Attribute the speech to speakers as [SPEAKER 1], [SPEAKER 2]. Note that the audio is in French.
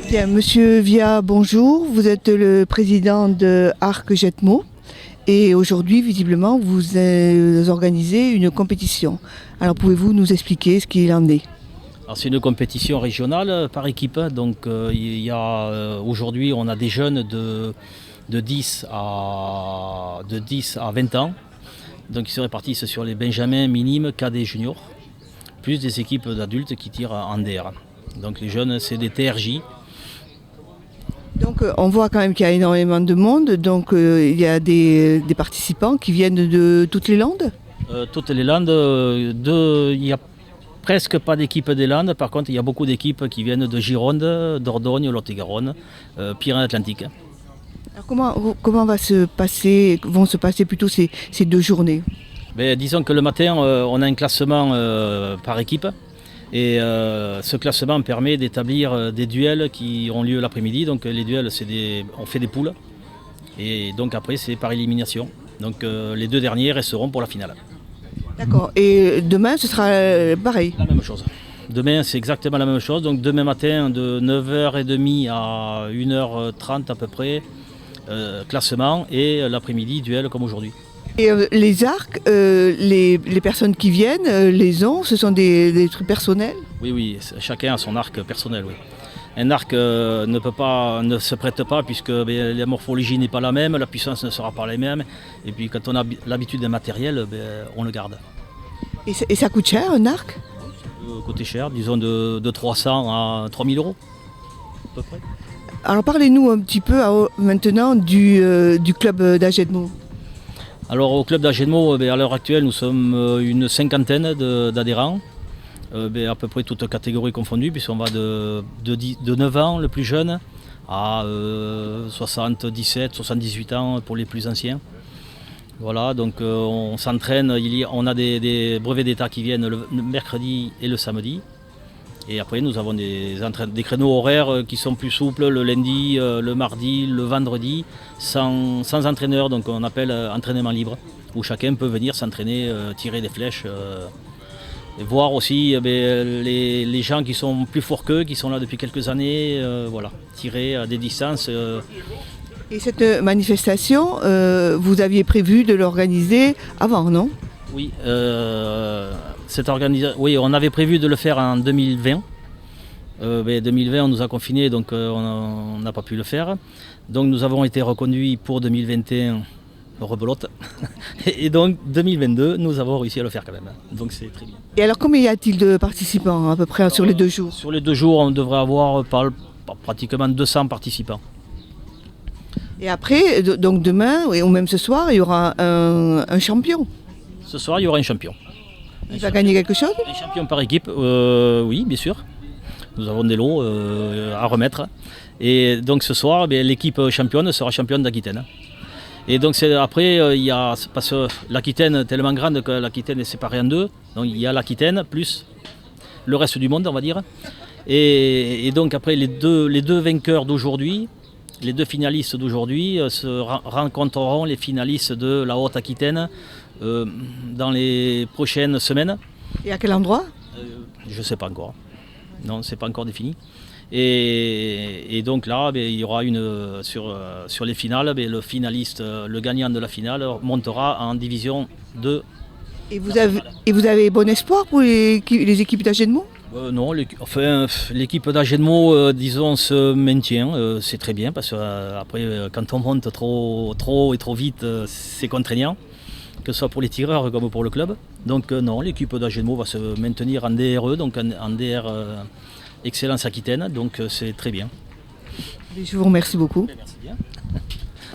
[SPEAKER 1] Bien, Monsieur Via, bonjour. Vous êtes le président de Arc Jetmo et aujourd'hui, visiblement, vous organisez une compétition. Alors, pouvez-vous nous expliquer ce qu'il en est?
[SPEAKER 2] Alors, c'est une compétition régionale par équipe. Donc, aujourd'hui, on a des jeunes de 10 à 20 ans. Donc, ils se répartissent sur les benjamins, minimes, cadets, juniors, plus des équipes d'adultes qui tirent en DR. Donc, les jeunes, c'est des TRJ.
[SPEAKER 1] Donc on voit quand même qu'il y a énormément de monde, donc il y a des participants qui viennent de toutes les Landes?
[SPEAKER 2] Toutes les Landes, il n'y a presque pas d'équipe des Landes, par contre il y a beaucoup d'équipes qui viennent de Gironde, Dordogne, Lot-et-Garonne, Pyrénées-Atlantiques.
[SPEAKER 1] Alors comment vont se passer plutôt ces 2 journées?
[SPEAKER 2] Disons que le matin on a un classement par équipe. Et ce classement permet d'établir des duels qui ont lieu l'après-midi. Donc les duels, on fait des poules. Et donc après, c'est par élimination. Donc les 2 derniers resteront pour la finale.
[SPEAKER 1] D'accord. Et demain, ce sera pareil?
[SPEAKER 2] La même chose. Demain, c'est exactement la même chose. Donc demain matin, de 9h30 à 1h30 à peu près, classement. Et l'après-midi, duel comme aujourd'hui.
[SPEAKER 1] Et les arcs, les personnes qui viennent, ce sont des trucs personnels?
[SPEAKER 2] Oui, chacun a son arc personnel, oui. Un arc ne se prête pas puisque la morphologie n'est pas la même, la puissance ne sera pas la même. Et puis quand on a l'habitude d'un matériel, on le garde.
[SPEAKER 1] Et ça coûte cher un arc?
[SPEAKER 2] Ça peut coûter cher, disons de 300 à 3000 euros, à peu près.
[SPEAKER 1] Alors parlez-nous un petit peu maintenant du club d'Ajedmo.
[SPEAKER 2] Alors au club d'Ajedmo, à l'heure actuelle, nous sommes une 50aine d'adhérents, à peu près toutes catégories confondues, puisqu'on va de 9 ans le plus jeune à 77, 78 ans pour les plus anciens. Voilà, donc on s'entraîne, on a des brevets d'état qui viennent le mercredi et le samedi. Et après, nous avons des créneaux horaires qui sont plus souples le lundi, le mardi, le vendredi, sans entraîneur, donc on appelle entraînement libre, où chacun peut venir s'entraîner, tirer des flèches, et voir aussi les gens qui sont plus forts qu'eux, qui sont là depuis quelques années, tirer à des distances.
[SPEAKER 1] Et cette manifestation, vous aviez prévu de l'organiser avant, non?
[SPEAKER 2] Oui, oui, on avait prévu de le faire en 2020. 2020, on nous a confinés, donc on n'a pas pu le faire. Donc nous avons été reconduits pour 2021, rebelote. Et donc 2022, nous avons réussi à le faire quand même. Donc c'est très bien.
[SPEAKER 1] Et alors combien y a-t-il de participants à peu près sur les 2 jours?
[SPEAKER 2] Sur les 2 jours, on devrait avoir pratiquement 200 participants.
[SPEAKER 1] Et après, donc demain, ou même ce soir, il y aura un champion.
[SPEAKER 2] Ce soir, il y aura un champion.
[SPEAKER 1] Il va gagner quelque chose?
[SPEAKER 2] Un champion par équipe, oui, bien sûr. Nous avons des lots à remettre. Et donc ce soir, l'équipe championne sera championne d'Aquitaine. Et donc après, parce que l'Aquitaine est tellement grande que l'Aquitaine est séparée en 2. Donc il y a l'Aquitaine plus le reste du monde, on va dire. Et donc après, les deux vainqueurs d'aujourd'hui, les 2 finalistes d'aujourd'hui se rencontreront les finalistes de la Haute-Aquitaine dans les prochaines semaines.
[SPEAKER 1] Et à quel endroit?
[SPEAKER 2] Je ne sais pas encore. Non, c'est pas encore défini. Et donc là, il y aura sur les finales, le finaliste, le gagnant de la finale montera en division 2.
[SPEAKER 1] Et vous avez bon espoir pour les équipes d'Ajedmo?
[SPEAKER 2] Non, l'équipe d'Ajedmo, disons, se maintient. C'est très bien parce que après, quand on monte trop et trop vite, c'est contraignant, que ce soit pour les tireurs comme pour le club. Donc non, l'équipe d'Ajedmo va se maintenir en DRE, donc en DR Excellence Aquitaine, donc c'est très bien.
[SPEAKER 1] Je vous remercie beaucoup.
[SPEAKER 2] Merci bien.